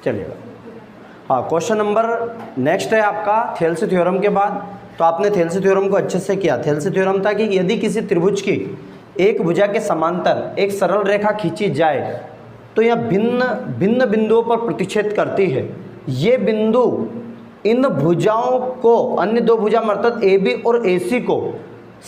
चलिएगा। हाँ, question number next है आपका थेल्स थ्योरम के बाद। तो आपने थेल्स थ्योरम को अच्छे से किया। थेल्स थ्योरम था कि यदि किसी त्रिभुज की एक भुजा के समांतर एक सरल रेखा खींची जाए तो यह भिन्न भिन्न बिंदुओं पर प्रतिच्छेद करती है। ये बिंदु इन भुजाओं को अन्य दो भुजा अर्थात ए बी और ए सी को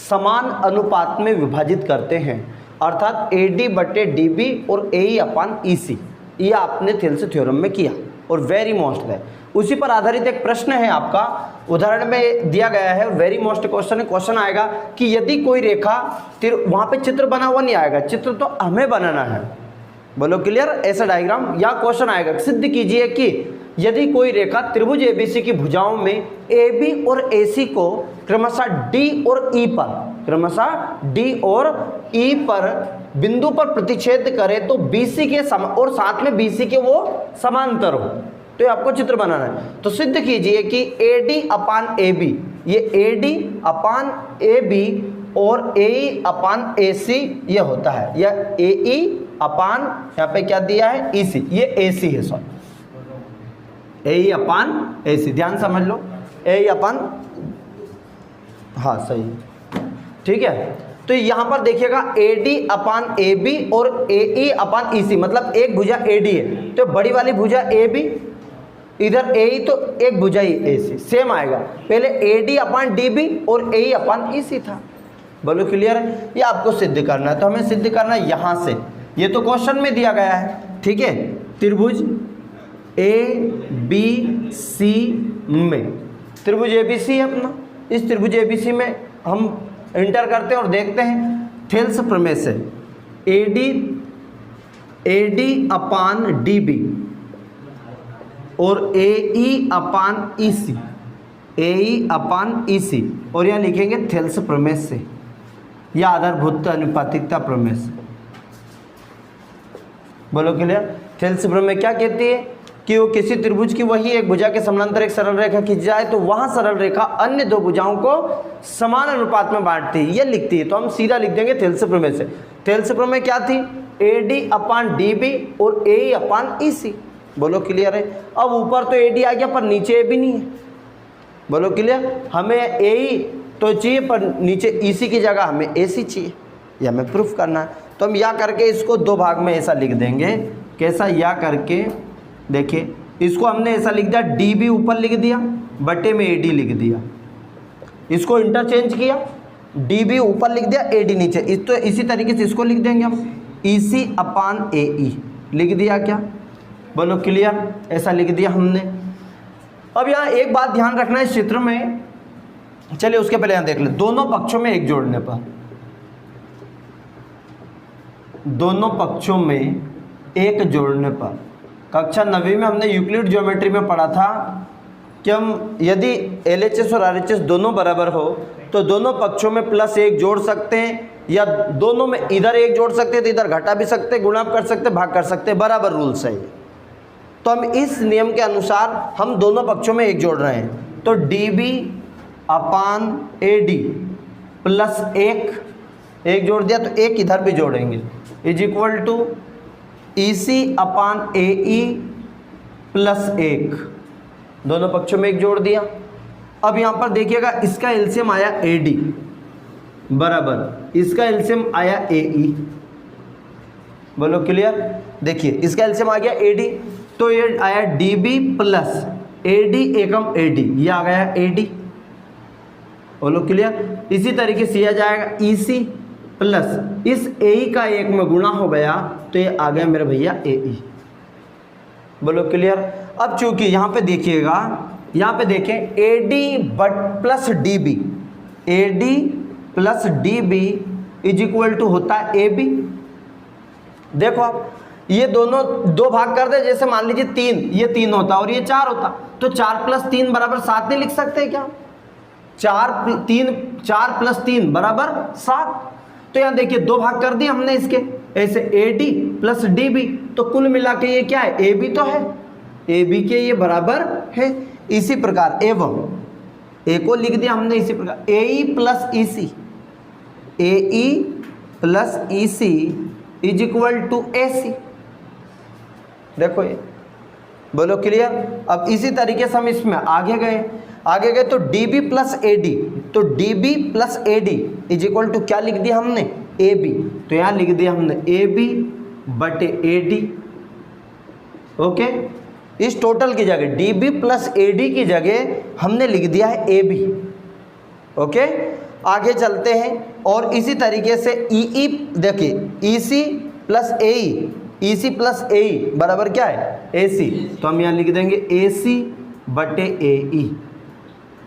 समान अनुपात में विभाजित करते हैं, अर्थात ए डी बटे डी बी और ए ई अपान ई सी। ये आपने थेल्स थ्योरम में किया और वेरी मोस्ट है। उसी पर आधारित एक प्रश्न है आपका, उदाहरण में दिया गया है, वेरी मोस्ट क्वेश्चन है। क्वेश्चन आएगा कि यदि कोई रेखा वहाँ पे चित्र बना हुआ नहीं आएगा, चित्र तो हमें बनाना है। बोलो क्लियर? ऐसा डायग्राम या क्वेश्चन आएगा, सिद्ध कीजिए कि यदि कोई रेखा त्रिभुज एबीसी की भुजाओं में ए बी और ए सी को क्रमशः डी और ई पर बिंदु पर प्रतिच्छेद करे तो बीसी के और साथ में बीसी के वो समांतर हो, तो ये आपको चित्र बनाना है। तो सिद्ध कीजिए कि ए डी अपान ए बी, ये ए डी अपान ए बी और ए ई अपान ए सी ये होता है, या ए ई अपान यहाँ पे क्या दिया है ई सी, ये ए सी है, सॉरी ए ई अपान ए सी, ध्यान समझ लो, ए ई अपान, हाँ सही, ठीक है। तो यहाँ पर देखिएगा ए डी अपान ए बी और ए ई अपान ई सी, मतलब एक भुजा ए डी है तो बड़ी वाली भुजा ए बी, इधर ए ई तो एक भुजा ही ए सी, सेम आएगा। पहले A D upon D B और ए ई अपान ई सी था। बोलो क्लियर है? ये आपको सिद्ध करना है, तो हमें सिद्ध करना है यहाँ से। ये तो क्वेश्चन में दिया गया है, ठीक है। त्रिभुज ए बी सी में, त्रिभुज ए बी सी है अपना, इस त्रिभुज ए बी सी में हम इंटर करते हैं और देखते हैं थेल्स प्रमेय से A D upon D B और ए ई अपान ई सी, ए ई अपान ई सी, और यहाँ लिखेंगे थेल्स प्रमेय से या आधारभूत अनुपातिकता प्रमेय से। बोलो क्लियर? थेल्स प्रमेय क्या कहती है कि वो किसी त्रिभुज की वही एक भुजा के समानांतर एक सरल रेखा खींच जाए तो वहां सरल रेखा अन्य दो भुजाओं को समान अनुपात में बांटती है, ये लिखती है। तो हम सीधा लिख देंगे थेल्स प्रमेय से। थेल्स प्रमेय क्या थी? A D upon D B और ए ई अपान ई सी। बोलो क्लियर है? अब ऊपर तो ए डी आ गया पर नीचे ए बी नहीं है। बोलो क्लियर? हमें ए ई तो चाहिए पर नीचे ई सी की जगह हमें ए सी चाहिए, ये हमें प्रूफ करना है। तो हम या करके इसको दो भाग में ऐसा लिख देंगे, कैसा? या करके देखिए, इसको हमने ऐसा लिख दिया, डी बी ऊपर लिख दिया, बटे में ए डी लिख दिया, इसको इंटरचेंज किया, डी बी ऊपर लिख दिया, ए डी नीचे। तो इसी तरीके से इसको लिख देंगे हम, ई सी अपान ए ई लिख दिया। क्या? बोलो क्लियर? ऐसा लिख दिया हमने। अब यहाँ एक बात ध्यान रखना है इस चित्र में, चलिए उसके पहले यहाँ देख ले, दोनों पक्षों में एक जोड़ने पर, दोनों पक्षों में एक जोड़ने पर, कक्षा 9वीं में हमने यूक्लिड ज्योमेट्री में पढ़ा था कि हम यदि LHS और RHS दोनों बराबर हो तो दोनों पक्षों में +1 जोड़ सकते हैं, या दोनों में इधर 1 जोड़ सकते हैं तो इधर घटा भी सकते हैं, गुणा कर सकते हैं, भाग कर सकते हैं, बराबर रूल्स है। तो हम इस नियम के अनुसार हम दोनों पक्षों में 1 जोड़ रहे हैं। तो DB अपान AD +1, 1 जोड़ दिया तो 1 इधर भी जोड़ेंगे, is equal to EC upon AE +1, दोनों पक्षों में 1 जोड़ दिया। अब यहाँ पर देखिएगा, इसका एलसीएम आया AD बराबर इसका एलसीएम आया AE। बोलो क्लियर? देखिए इसका एलसीएम आ गया AD, तो ये आया DB प्लस AD एकम AD, ये आ गया AD। बोलो क्लियर? इसी तरीके से आ जाएगा EC प्लस इस AE का 1 में गुणा हो गया तो ये आ गया मेरे भैया AE। बोलो क्लियर? अब चूंकि यहाँ पे देखिएगा, यहाँ पे देखें AD plus DB, AD plus DB is equal to होता है AB। देखो आप, ये दोनों 2 भाग कर दे, जैसे मान लीजिए 3, ये 3 होता और ये 4 होता, तो 4 + 3 बराबर 7 नहीं लिख सकते क्या? 4 + 3 बराबर 7। तो यहाँ देखिए 2 भाग कर दिए हमने इसके, ऐसे AD प्लस DB, तो कुल मिला के ये क्या है? AB तो है, AB के ये बराबर है। इसी प्रकार एवं A को लिख दिया हमने इसी प्रकार AE plus EC, AE plus EC is equal to AC। देखो ये बोलो क्लियर। अब इसी तरीके से हम इसमें आगे गए तो DB प्लस AD, तो DB plus AD is equal to क्या लिख दिया हमने, AB। तो यहाँ लिख दिया हमने AB बटे AD। ओके, इस टोटल की जगह DB प्लस AD की जगह हमने लिख दिया है AB। ओके, आगे चलते हैं और इसी तरीके से EE देखिए, EC plus AE, EC plus AE बराबर क्या है, AC। तो हम यहाँ लिख देंगे AC बटे AE।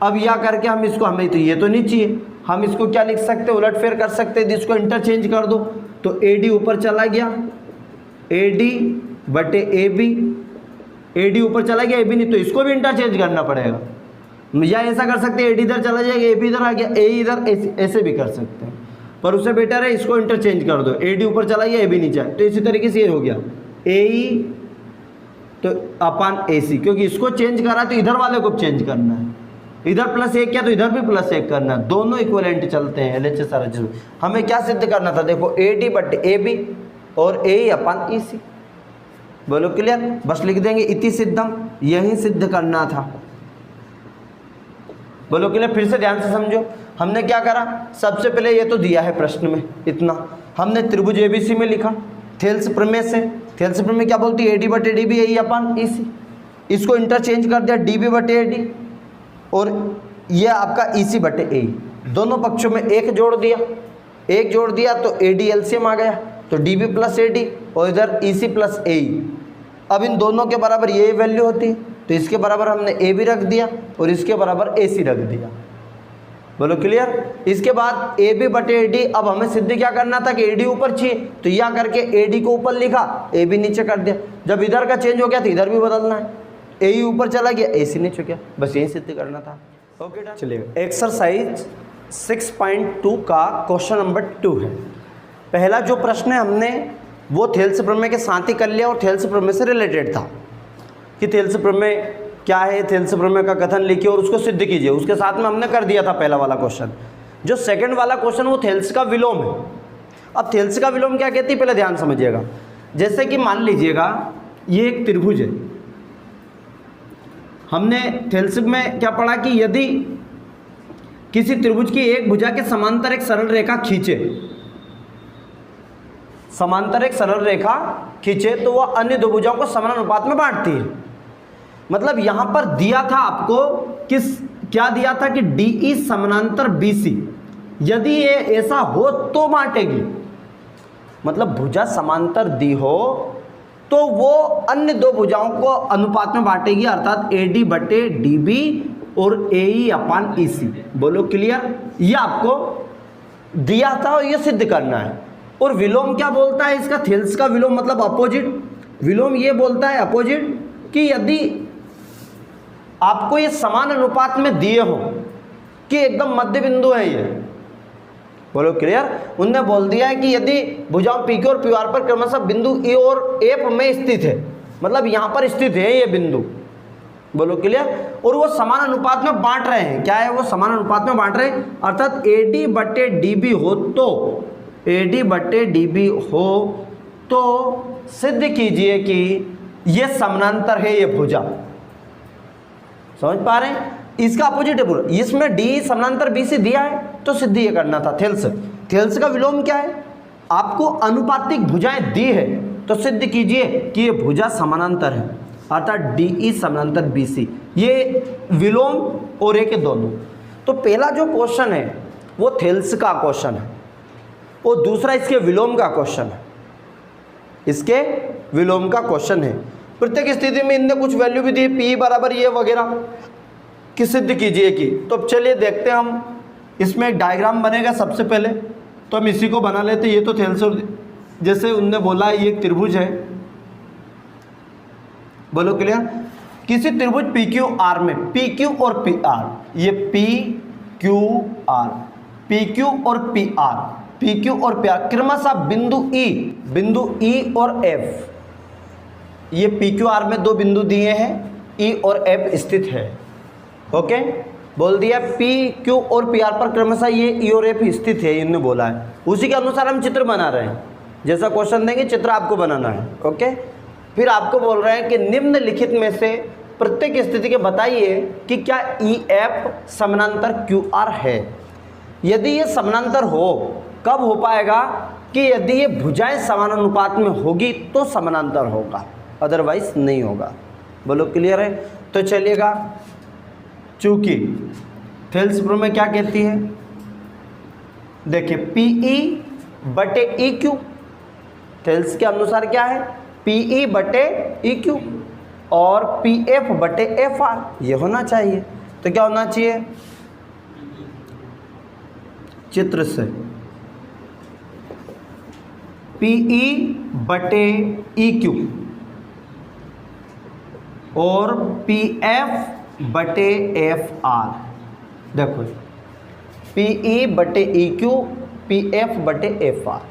अब यह करके हम इसको, हमें तो ये तो नहीं चाहिए, हम इसको क्या लिख सकते हैं, उलटफेर कर सकते हैं, इसको इंटरचेंज कर दो। तो AD ऊपर चला गया, AD बटे AB, AD ऊपर चला गया, AB नहीं, तो इसको भी इंटरचेंज करना पड़ेगा। या ऐसा कर सकते हैं, AD इधर चला जाएगा, AB इधर आ गया, A इधर, ऐसे भी कर सकते हैं, पर उससे बेटर है इसको इंटरचेंज कर दो। AD ऊपर चला गया, AB नीचे, तो इसी तरीके से ये हो गया AE तो अपान AC, क्योंकि इसको चेंज करा तो इधर वाले को चेंज करना है, इधर प्लस 1 किया तो इधर भी प्लस 1 करना है, दोनों इक्विवेलेंट चलते हैं LHS RHS में। हमें क्या सिद्ध करना था, देखो AD बटे AB और AE अपान EC। बोलो क्लियर, बस लिख देंगे इति सिद्धम, यही सिद्ध करना था। बोलो क्लियर, फिर से ध्यान से समझो। हमने क्या करा, सबसे पहले ये तो दिया है प्रश्न में इतना, हमने त्रिभुज ABC में लिखा थेल्स प्रमेय से। थेल्स प्रमेय क्या बोलती है, AD बटे DB AE अपान EC। इसको इंटरचेंज कर दिया, DB बटे AD और ये आपका EC बटे AE, दोनों पक्षों में एक जोड़ दिया तो AD LCM आ गया, तो DB प्लस AD और इधर EC प्लस AE। अब इन दोनों के बराबर ये वैल्यू होती है, तो इसके बराबर हमने AB रख दिया और इसके बराबर AC रख दिया। बोलो क्लियर। इसके बाद AB बटे AD, अब हमें सिद्ध क्या करना था कि AD ऊपर चाहिए, तो यह करके AD को ऊपर लिखा, AB नीचे कर दिया। जब इधर का चेंज हो गया तो इधर भी बदलना है, AE ऊपर चला गया, AC नीचे गया, बस यही सिद्ध करना था। ओके, चलिए एक्सरसाइज 6.2 का क्वेश्चन नंबर 2 है। पहला जो प्रश्न है हमने वो थेल्स प्रमेय के साथ ही कर लिया और थेल्स प्रमेय से रिलेटेड था कि थेल्स प्रमेय क्या है, थेल्स प्रमेय का कथन लिखिए और उसको सिद्ध कीजिए। उसके साथ में हमने कर दिया था पहला वाला क्वेश्चन। जो सेकंड वाला क्वेश्चन वो थेल्स का विलोम है। अब थेल्स का विलोम क्या कहती है, पहले ध्यान समझिएगा। जैसे कि मान लीजिएगा ये एक त्रिभुज है, हमने थेल्स में क्या पढ़ा कि यदि किसी त्रिभुज की एक भुजा के समांतर एक सरल रेखा खींचे, तो वह अन्य दो भुजाओं को समान अनुपात में बांटती है। मतलब यहां पर दिया था आपको क्या दिया था कि DE समानांतर BC, यदि ये ऐसा हो तो बांटेगी। मतलब भुजा समांतर दी हो तो वो अन्य दो भुजाओं को अनुपात में बांटेगी, अर्थात AD बटे DB और AE अपान EC। बोलो क्लियर, ये आपको दिया था और ये सिद्ध करना है। और विलोम क्या बोलता है इसका, थेल्स का विलोम मतलब अपोजिट। विलोम ये बोलता है अपोजिट कि यदि आपको ये समान अनुपात में दिए हो कि एकदम मध्य बिंदु है ये, बोलो क्लियर। उनने बोल दिया है कि यदि भुजाओं PQ और PR पर क्रमशः बिंदु E और F में स्थित है, मतलब यहां पर स्थित है ये बिंदु, बोलो क्लियर, और वो समान अनुपात में बांट रहे हैं। क्या है, वो समान अनुपात में बांट रहे हैं, अर्थात AD बटे DB हो तो AD बटे DB हो तो सिद्ध कीजिए कि ये समानांतर है ये भुजा। समझ पा रहे हैं, इसका अपोजिट है पूरा। इसमें DE समानांतर BC दिया है तो सिद्ध ये करना था। थेल्स का विलोम क्या है, आपको अनुपातिक भुजाएं दी है तो सिद्ध कीजिए कि ये भुजा समानांतर है, अर्थात DE समानांतर BC। ये विलोम और एक दोनों। तो पहला जो क्वेश्चन है वो थेल्स का क्वेश्चन है और दूसरा इसके विलोम का क्वेश्चन है। इसके विलोम का क्वेश्चन है। प्रत्येक स्थिति में इनने कुछ वैल्यू भी दी, P बराबर ये वगैरह कि सिद्ध कीजिए कि। तो अब चलिए देखते हैं, हम इसमें एक डायग्राम बनेगा सबसे पहले, तो हम इसी को बना लेते। ये तो थेल्स, जैसे उनने बोला ये एक त्रिभुज है, बोलो क्लियर। किसी त्रिभुज PQR में PQ और PR, ये PQR, PQ और PR क्रमशः बिंदु E और F, ये PQR में दो बिंदु दिए हैं, E और F स्थित है। ओके, बोल दिया PQ और PR पर क्रमशः ये E और F स्थित है, इन्होंने बोला है। उसी के अनुसार हम चित्र बना रहे हैं, जैसा क्वेश्चन देंगे चित्र आपको बनाना है। ओके, फिर आपको बोल रहे हैं कि निम्नलिखित में से प्रत्येक स्थिति के बताइए कि क्या EF समानांतर QR है। यदि ये समानांतर हो, कब हो पाएगा कि यदि ये भुजाएं समानुपात में होगी तो समानांतर होगा, अदरवाइज नहीं होगा। बोलो क्लियर है। तो चलिएगा, चूंकि थेल्स प्रमेय क्या कहती है, देखिए PE बटे EQ, थेल्स के अनुसार क्या है PE बटे EQ और PF बटे FR, ये होना चाहिए। तो क्या होना चाहिए, चित्र से PE बटे EQ और PF बटे FR। देखो PE बटे EQ, PF बटे FR।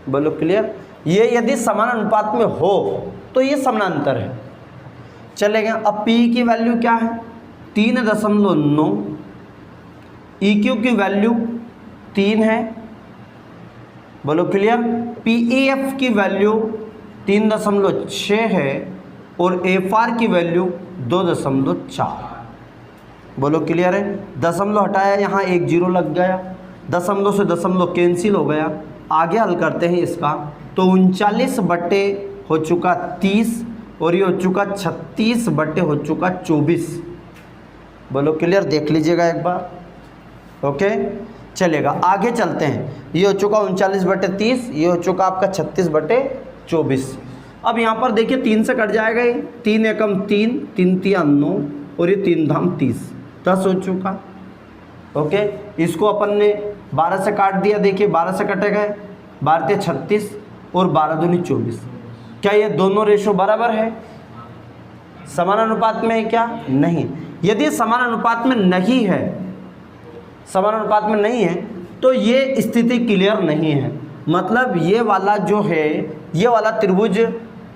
बोलो क्लियर। ये यदि समान अनुपात में हो तो ये समानांतर है। चलेगा, अब PE की वैल्यू क्या है 3.9, EQ की वैल्यू 3 है। बोलो क्लियर। PEF की वैल्यू 3.6 है और FR की वैल्यू 2.4। बोलो क्लियर है। दशमलव हटाया, यहाँ 1 0 लग गया, दशमलव से दशमलव कैंसिल हो गया। आगे हल करते हैं इसका, तो 39 बटे हो चुका 30 और ये हो चुका 36 बटे हो चुका 24। बोलो क्लियर, देख लीजिएगा एक बार। ओके, चलेगा आगे चलते हैं। ये हो चुका 39 बटे 30, ये हो चुका आपका 36 बटे 24। अब यहाँ पर देखिए 3 से कट जाएगा, ये 3 एकम 3, 3 3 9 और ये 3 धाम 30, 10 हो चुका। ओके, इसको अपन ने 12 से काट दिया। देखिए 12 से कटे गए, 12 36 और 12 दूनी 24। क्या ये दोनों रेशो बराबर है, समान अनुपात में है क्या? नहीं। यदि समान अनुपात में नहीं है, समान अनुपात में नहीं है तो ये स्थिति क्लियर नहीं है। मतलब ये वाला जो है, ये वाला त्रिभुज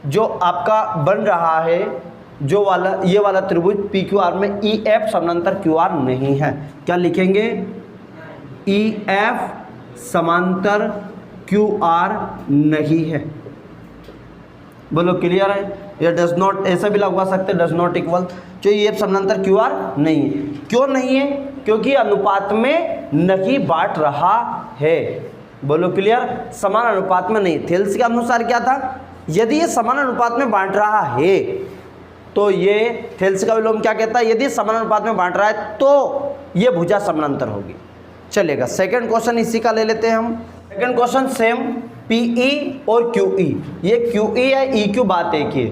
जो आपका बन रहा है, जो वाला ये वाला त्रिभुज PQR में EF समांतर QR नहीं है। क्या लिखेंगे? EF समांतर QR नहीं है। बोलो क्लियर है। या डज नॉट, ऐसा भी लगवा सकते हैं, डज नॉट इक्वल, जो EF समांतर QR नहीं है। क्यों नहीं है? क्योंकि अनुपात में नहीं बांट रहा है। बोलो क्लियर, समान अनुपात में नहीं। थेल्स के अनुसार क्या था, यदि ये समान अनुपात में बांट रहा है तो ये थेल्स का विलोम क्या कहता है, यदि समान अनुपात में बांट रहा है तो ये भुजा समानांतर होगी। चलेगा, सेकंड क्वेश्चन इसी का ले लेते हैं हम। सेकंड क्वेश्चन सेम, PE और QE, ये QE या EQ बात एक ही है।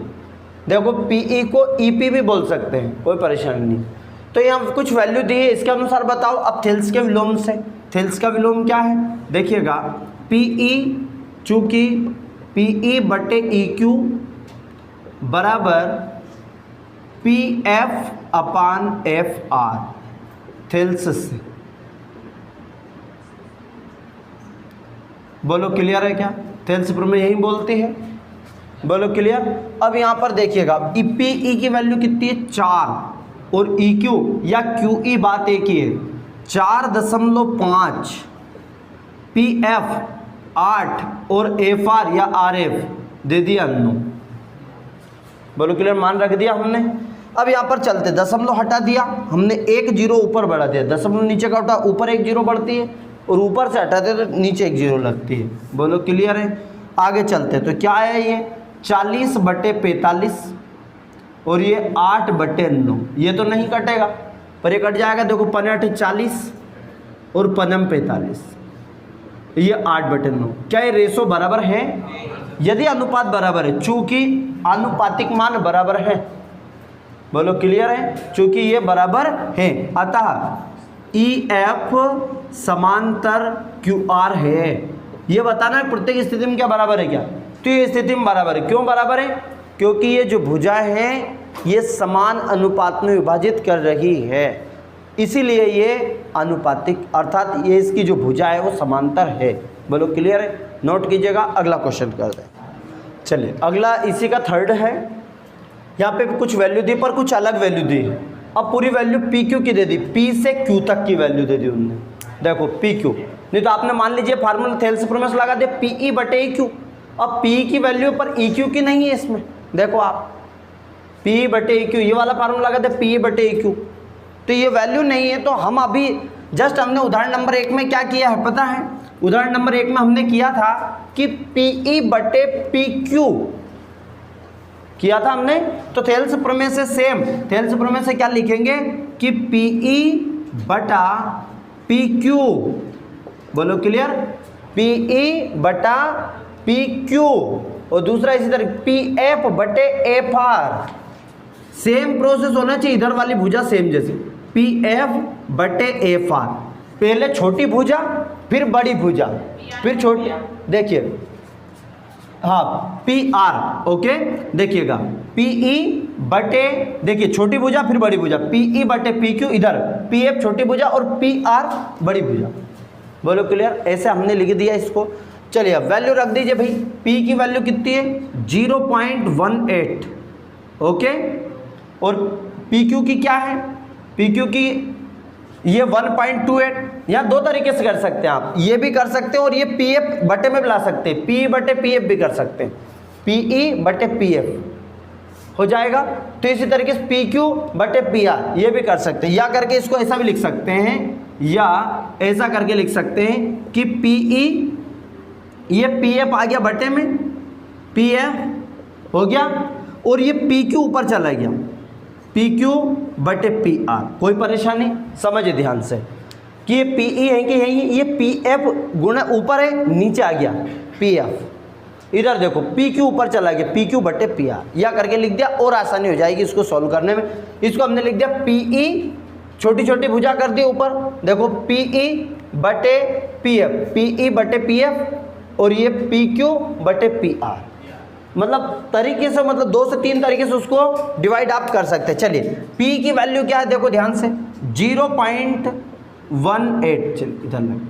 देखो PE को EP भी बोल सकते हैं, कोई परेशानी नहीं। तो यहाँ कुछ वैल्यू दी है, इसके अनुसार बताओ। अब थेल्स के विलोम से, थेल्स का विलोम क्या है देखिएगा, PE चूंकि PE बटे EQ बराबर PF अपान FR, थेल्स से। बोलो क्लियर है क्या? थेल्स प्रमेय यही बोलती है। बोलो क्लियर। अब यहाँ पर देखिएगा PE की वैल्यू कितनी है 4 और EQ या QE बात एक ही है 4.5, PF 8 और FR या RF दे दिया 9। बोलो क्लियर, मान रख दिया हमने। अब यहाँ पर चलते, दशमलव हटा दिया हमने, 1 0 ऊपर बढ़ा दिया, दशमलव नीचे का उठा, ऊपर 1 0 बढ़ती है और ऊपर से हटाते तो नीचे 1 0 लगती है। बोलो क्लियर है। आगे चलते तो क्या है, ये 40 बटे 45 और ये 8 बटे 9, ये तो नहीं कटेगा पर ये कट जाएगा। देखो 5 40 और 5 45, ये 8 बटे 9। क्या ये रेशो बराबर है? यदि अनुपात बराबर है, चूंकि आनुपातिक मान बराबर है। बोलो क्लियर है, चूंकि ये बराबर है, अतः EF समांतर QR है। ये बताना है प्रत्येक स्थिति में क्या बराबर है क्या, तो ये स्थिति में बराबर है। क्यों बराबर है? क्योंकि ये जो भुजा है ये समान अनुपात में विभाजित कर रही है, इसीलिए ये अनुपातिक, अर्थात ये इसकी जो भुजा है वो समांतर है। बोलो क्लियर है, नोट कीजिएगा। अगला क्वेश्चन कर दें। चलिए अगला इसी का थर्ड है। यहाँ पे कुछ वैल्यू दी पर कुछ अलग वैल्यू दी। अब पूरी वैल्यू PQ की दे दी, P से Q तक की वैल्यू दे दी उन्होंने। देखो PQ, नहीं तो आपने मान लीजिए फार्मूला थेल्स प्रमेय से लगा दे PE बटे EQ। अब PE की वैल्यू पर EQ की नहीं है इसमें, देखो आप पी बटे क्यू, ये वाला फार्मूला लगाते पी बटे क्यू, तो ये वैल्यू नहीं है। तो हम अभी जस्ट हमने उदाहरण नंबर 1 में क्या किया है पता है? उदाहरण नंबर 1 में हमने किया था कि पीई बटे पी क्यू किया था हमने। तो थेल्स प्रमेय से सेम, थेल्स प्रमेय से क्या लिखेंगे कि पीई बटा पी क्यू, बोलो क्लियर, पीई बटा पी क्यू, और दूसरा इसी तरह पी एफ बटे एफ आर, सेम प्रोसेस होना चाहिए, इधर वाली भुजा सेम जैसे पी एफ बटे एफ आर, पहले छोटी भुजा फिर बड़ी भुजा फिर छोटी, देखिए हाँ पी आर, ओके देखिएगा पीई बटे, देखिए छोटी भुजा फिर बड़ी भुजा, पीई बटे पी क्यू, इधर पी एफ छोटी भुजा और पी आर बड़ी भुजा, बोलो क्लियर। ऐसे हमने लिख दिया इसको। चलिए अब वैल्यू रख दीजिए भाई, P की वैल्यू कितनी है 0.18, ओके, और PQ की क्या है, PQ की ये 1.28। यहाँ दो तरीके से कर सकते हैं आप, ये भी कर सकते हैं और ये PF बटे में भी ला सकते हैं, P बटे PF भी कर सकते हैं, PE बटे PF हो जाएगा। तो इसी तरीके से PQ बटे PR ये भी कर सकते हैं, या करके इसको ऐसा भी लिख सकते हैं, या ऐसा करके लिख सकते हैं कि PE ये PF आ गया बटे में, PF हो गया, और ये PQ ऊपर चला गया, PQ बटे PR। कोई परेशानी? समझिए ध्यान से कि ये PE है कि ये PF गुणा ऊपर है, नीचे आ गया PF, इधर देखो PQ ऊपर चला गया, PQ बटे PR, या करके लिख दिया और आसानी हो जाएगी इसको सॉल्व करने में। इसको हमने लिख दिया PE, छोटी छोटी भुजा कर दी ऊपर, देखो PE बटे PF, PE बटे PF, और ये PQ बटे PR, मतलब तरीके से, मतलब 2 से 3 तरीके से उसको डिवाइड आप कर सकते हैं। चलिए P की वैल्यू क्या है देखो ध्यान से 0.18, चलिए इधर लग,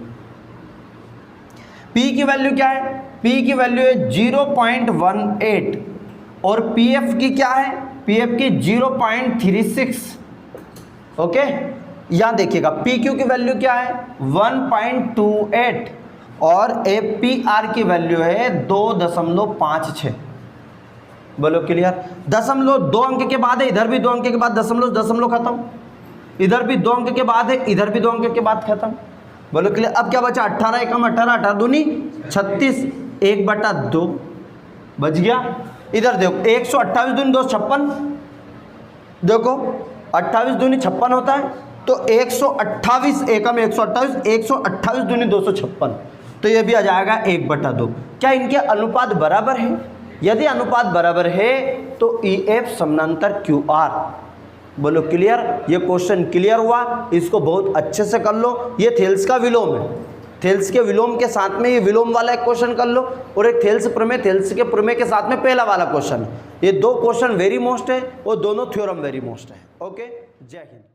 P की वैल्यू क्या है, P की वैल्यू है 0.18, और PF की क्या है, PF की 0.36, ओके। यहाँ देखिएगा PQ की वैल्यू क्या है 1.28, और PR की वैल्यू है 2.56, बोलो क्लियर। दशमलव 2 अंक के बाद है, इधर भी 2 अंक के बाद दशमलव, दशमलव खत्म, इधर भी 2 अंक के बाद है, इधर भी 2 अंक के बाद खत्म, बोलो क्लियर। अब क्या बचा 18 एकम 18, 18 दूनी 36, 1/2 बच गया। इधर देखो 128 दूनी 256, देखो 28 दूनी 56 होता है, तो 128 एकम 128, 128 दूनी 256, तो ये भी आ जाएगा 1/2। क्या इनके अनुपात बराबर है? यदि अनुपात बराबर है तो EF समानांतर QR, बोलो क्लियर। ये क्वेश्चन क्लियर हुआ, इसको बहुत अच्छे से कर लो। ये थेल्स का विलोम है, थेल्स के विलोम के साथ में ये विलोम वाला एक क्वेश्चन कर लो, और एक थेल्स प्रमेय, थेल्स के प्रमेय के साथ में पहला वाला क्वेश्चन। ये 2 क्वेश्चन वेरी मोस्ट है और दोनों थ्योरम वेरी मोस्ट है। ओके, जय हिंद।